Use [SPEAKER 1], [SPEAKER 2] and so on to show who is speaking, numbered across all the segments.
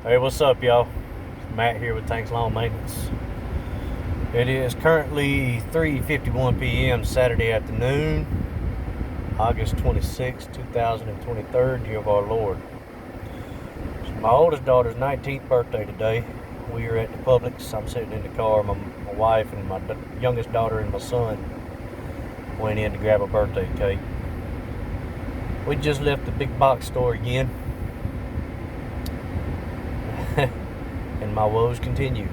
[SPEAKER 1] Hey, what's up, y'all? Matt here with Tanks Lawn Maintenance. It is currently 3:51 p.m. Saturday afternoon, August 26, 2023, year of our Lord. It's my oldest daughter's 19th birthday today. We are at the Publix. I'm sitting in the car. My wife and my youngest daughter and my son went in to grab a birthday cake. We just left the big box store again. And my woes continue.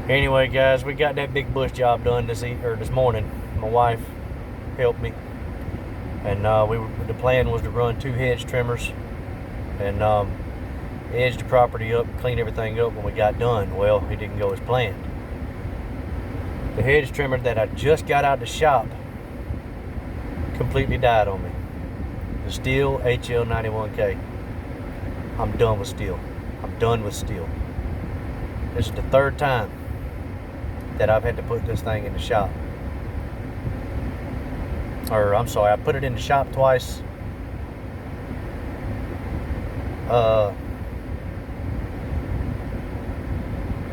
[SPEAKER 1] Anyway, guys, we got that big bush job done this morning. My wife helped me, and the plan was to run 2 hedge trimmers and edge the property up, clean everything up when we got done. Well, it didn't go as planned. The hedge trimmer that I just got out of the shop completely died on me. The stihl HL91K. I'm done with stihl. I'm done with stihl. This is the 3rd time that I've had to put this thing in the shop. Or, I'm sorry, I put it in the shop twice.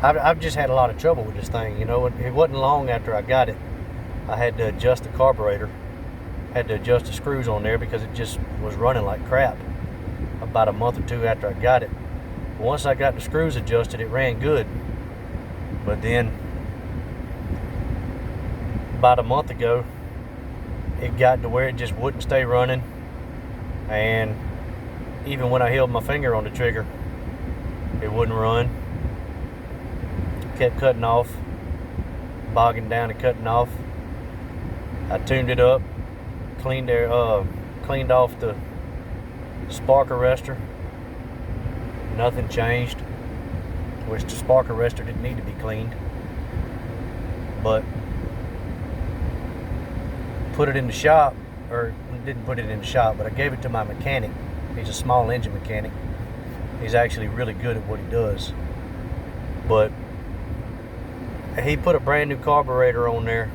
[SPEAKER 1] I've just had a lot of trouble with this thing. You know, it wasn't long after I got it, I had to adjust the carburetor. Had to adjust the screws on there because it just was running like crap. About a month or 2 after I got it. Once I got the screws adjusted, it ran good. But then, about a month ago, it got to where it just wouldn't stay running. And even when I held my finger on the trigger, it wouldn't run. Kept cutting off, bogging down and cutting off. I tuned it up, cleaned off the spark arrestor. Nothing changed, which the spark arrestor didn't need to be cleaned. But put it in the shop, or didn't put it in the shop, but I gave it to my mechanic. He's a small engine mechanic. He's actually really good at what he does. But he put a brand new carburetor on there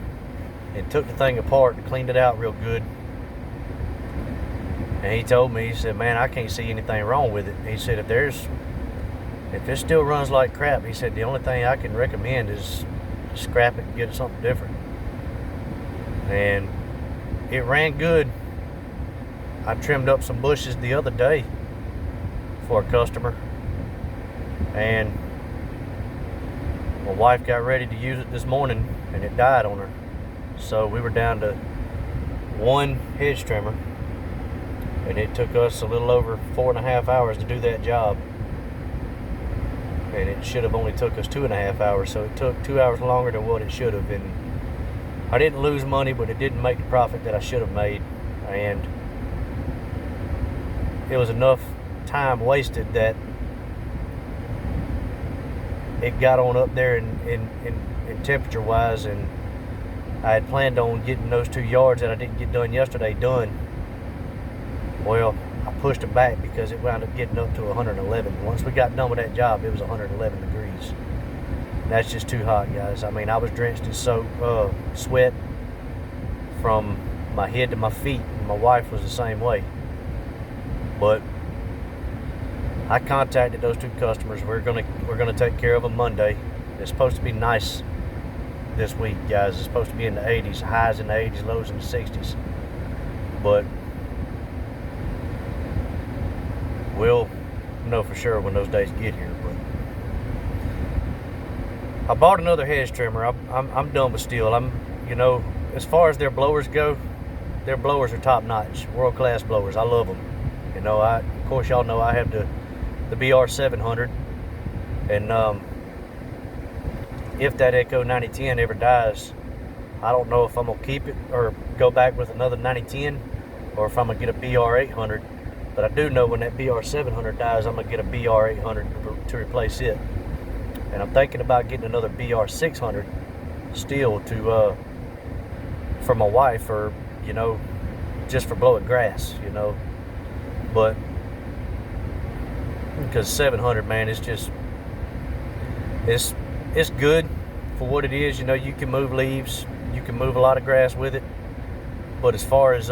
[SPEAKER 1] and took the thing apart and cleaned it out real good. And he told me, he said, man, I can't see anything wrong with it. He said, if it still runs like crap, he said, the only thing I can recommend is scrap it and get something different. And it ran good. I trimmed up some bushes the other day for a customer, and my wife got ready to use it this morning and it died on her. So we were down to 1 hedge trimmer. And it took us a little over 4.5 hours to do that job. And it should have only took us 2.5 hours, so it took 2 hours longer than what it should have. And I didn't lose money, but it didn't make the profit that I should have made. And it was enough time wasted that it got on up there in temperature-wise, and I had planned on getting those 2 yards that I didn't get done yesterday done. Well, I pushed it back because it wound up getting up to 111. Once we got done with that job, it was 111 degrees. That's just too hot, guys. I mean, I was drenched in sweat from my head to my feet, and my wife was the same way. But I contacted those 2 customers. We're gonna take care of them Monday. It's supposed to be nice this week, guys. It's supposed to be in the 80s, highs in the 80s, lows in the 60s. But we'll know for sure when those days get here. But I bought another hedge trimmer. I'm done with stihl. You know, as far as their blowers go, their blowers are top notch, world class blowers. I love them. You know, of course y'all know I have the BR 700, and if that Echo 9010 ever dies, I don't know if I'm gonna keep it or go back with another 9010, or if I'm gonna get a BR 800. But I do know when that BR 700 dies, I'm gonna get a BR 800 to replace it. And I'm thinking about getting another BR 600 stihl for my wife, or, you know, just for blowing grass, you know. But because 700, man, it's good for what it is. You know, you can move leaves, you can move a lot of grass with it. But as far as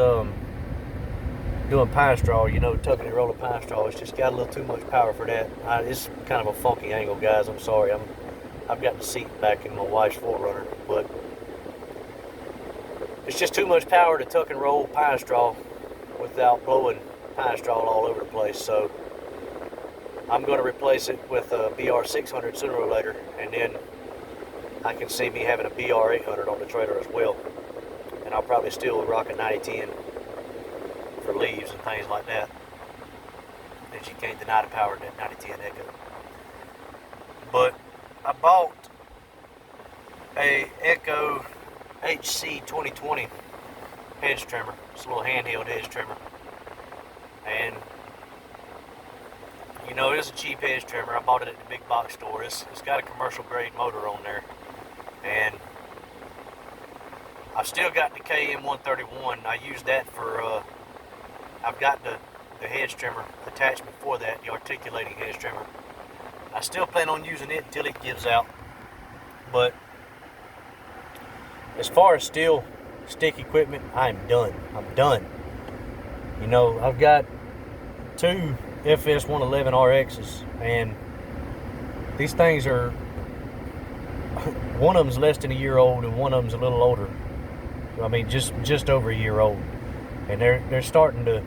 [SPEAKER 1] doing pine straw, you know, tucking and rolling pine straw, it's just got a little too much power for that. It's kind of a funky angle, guys. I'm sorry. I've got the seat back in my wife's 4Runner, but it's just too much power to tuck and roll pine straw without blowing pine straw all over the place. So I'm going to replace it with a BR600 sooner or later, and then I can see me having a BR800 on the trailer as well. And I'll probably still rock a 9010 for leaves and things like that. As you can't deny the power of that 9010 Echo. But I bought a Echo HC 2020 hedge trimmer. It's a little handheld hedge trimmer. And you know, it's a cheap hedge trimmer. I bought it at the big box store. It's got a commercial grade motor on there. And I've still got the KM131. I use that for, I've got the hedge trimmer attachment for that, the articulating hedge trimmer. I still plan on using it until it gives out. But as far as stihl stick equipment, I'm done. I'm done. You know, I've got two FS111 RXs, and these things are, one of them's less than a year old and one of them's a little older. I mean, just over a year old, and they're starting to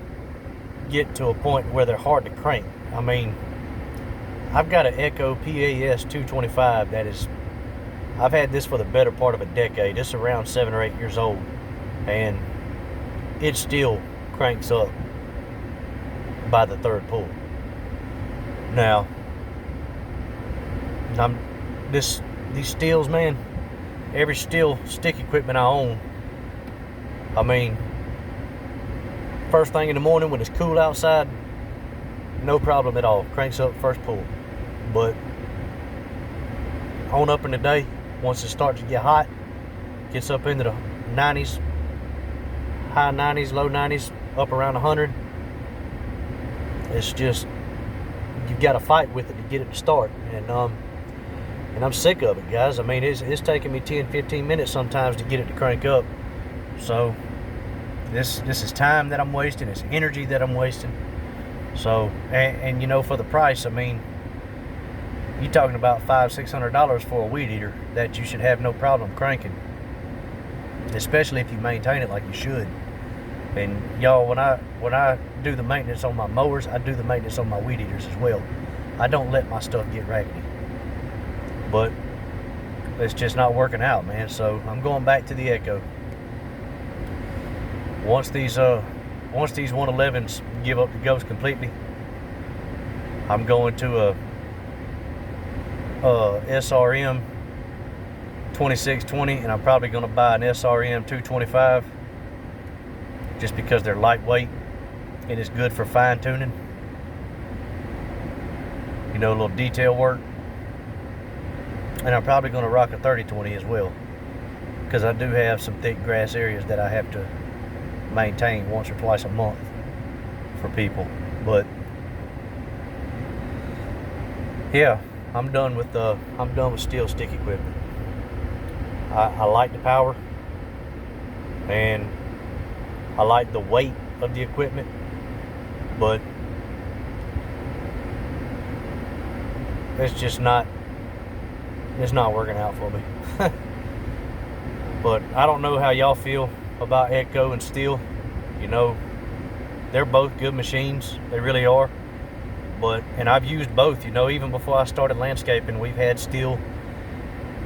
[SPEAKER 1] get to a point where they're hard to crank. I mean, I've got an Echo PAS 225 that is, I've had this for the better part of a decade. It's around 7 or 8 years old, and it still cranks up by the third pull. Now, these stihls, man, every stihl stick equipment I own, I mean, first thing in the morning when it's cool outside, no problem at all, cranks up first pull. But on up in the day, once it starts to get hot, gets up into the 90s, high 90s, low 90s, up around 100, it's just, you've got to fight with it to get it to start. And I'm sick of it, guys. I mean, it's taking me 10-15 minutes sometimes to get it to crank up. So this is time that I'm wasting, it's energy that I'm wasting. So, and you know, for the price, I mean, you're talking about $500-600 for a weed eater that you should have no problem cranking, especially if you maintain it like you should. And y'all, when I do the maintenance on my mowers, I do the maintenance on my weed eaters as well. I don't let my stuff get raggedy. But it's just not working out, man. So I'm going back to the Echo. Once these 111s give up the ghost completely, I'm going to a SRM 2620, and I'm probably going to buy an SRM 225 just because they're lightweight and it's good for fine tuning, you know, a little detail work. And I'm probably going to rock a 3020 as well, because I do have some thick grass areas that I have to maintain once or twice a month for people. But yeah, I'm done with stihl stick equipment. I like the power, and I like the weight of the equipment, but it's not working out for me. But I don't know how y'all feel about Echo and stihl. You know, they're both good machines, they really are. And I've used both, you know, even before I started landscaping, we've had stihl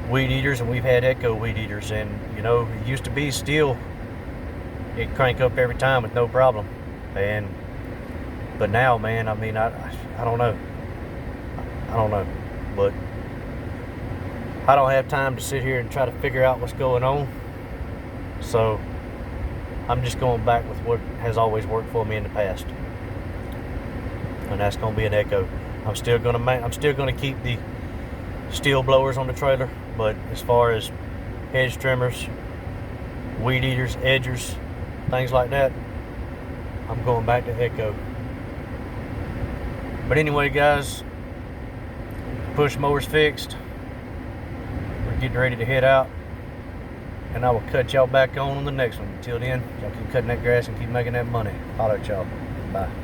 [SPEAKER 1] weed eaters and we've had Echo weed eaters, and you know, it used to be stihl, it'd crank up every time with no problem. But now, man, I mean, I don't know. But I don't have time to sit here and try to figure out what's going on. So I'm just going back with what has always worked for me in the past, and that's going to be an Echo. I'm still going to keep the stihl blowers on the trailer, but as far as hedge trimmers, weed eaters, edgers, things like that, I'm going back to Echo. But anyway, guys, push mower's fixed. We're getting ready to head out, and I will cut y'all back on the next one. Until then, y'all keep cutting that grass and keep making that money. Holler at y'all. Bye.